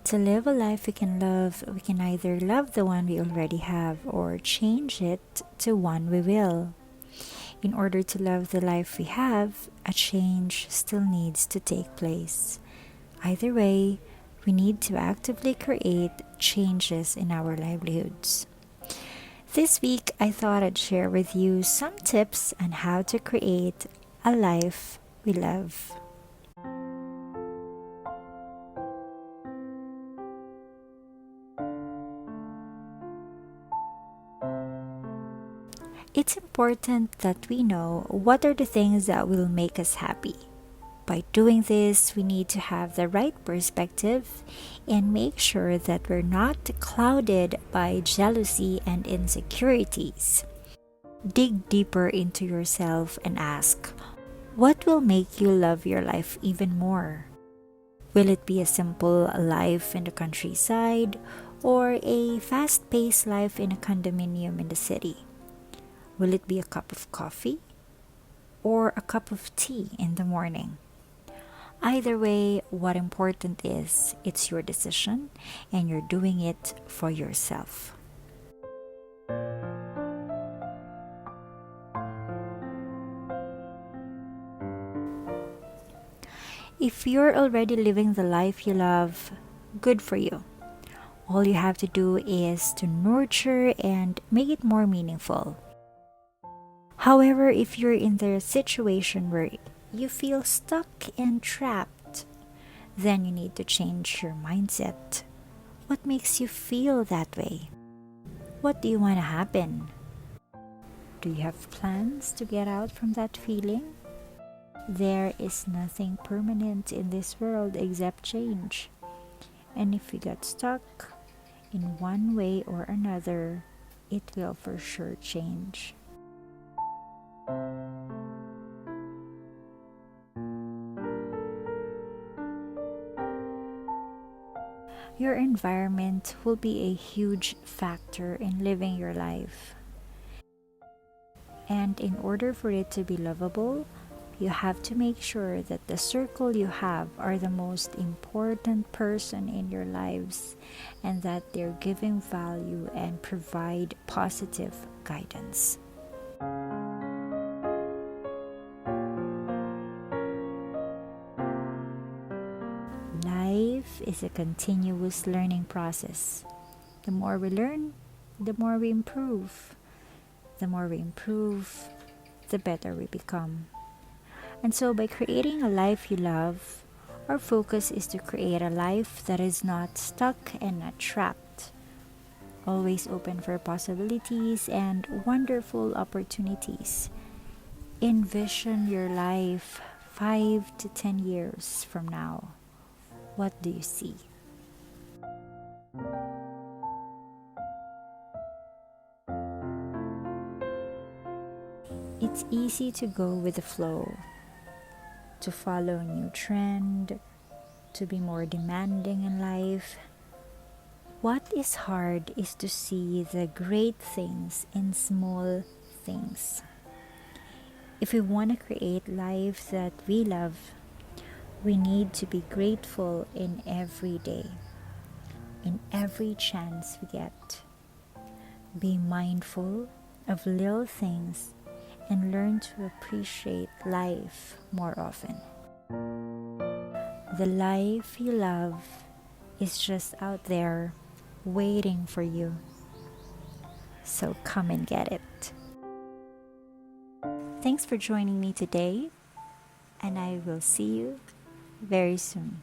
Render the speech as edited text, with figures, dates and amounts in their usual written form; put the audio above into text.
To live a life we can love, we can either love the one we already have or change it to one we will. In order to love the life we have, a change still needs to take place. Either way, we need to actively create changes in our livelihoods. This week, I thought I'd share with you some tips on how to create a life we love. It's important that we know what are the things that will make us happy. By doing this, we need to have the right perspective and make sure that we're not clouded by jealousy and insecurities. Dig deeper into yourself and ask, what will make you love your life even more? Will it be a simple life in the countryside or a fast paced life in a condominium in the city? Will it be a cup of coffee or a cup of tea in the morning? Either way, what important is, it's your decision and you're doing it for yourself. If you're already living the life you love, good for you. All you have to do is to nurture and make it more meaningful. However, if you're in the situation where you feel stuck and trapped, then you need to change your mindset. What makes you feel that way? What do you want to happen? Do you have plans to get out from that feeling? There is nothing permanent in this world except change. And if you got stuck in one way or another, it will for sure change. Your environment will be a huge factor in living your life. And in order for it to be lovable, you have to make sure that the circle you have are the most important person in your lives and that they're giving value and provide positive guidance. Life is a continuous learning process. The more we learn, the more we improve. The more we improve, the better we become. And so, by creating a life you love, our focus is to create a life that is not stuck and not trapped, always open for possibilities and wonderful opportunities. Envision your life 5 to 10 years from now. What do you see? It's easy to go with the flow, to follow a new trend, to be more demanding in life. What is hard is to see the great things in small things. If we want to create life that we love, we need to be grateful in every day, in every chance we get. Be mindful of little things and learn to appreciate life more often. The life you love is just out there waiting for you. So come and get it. Thanks for joining me today, and I will see you very soon.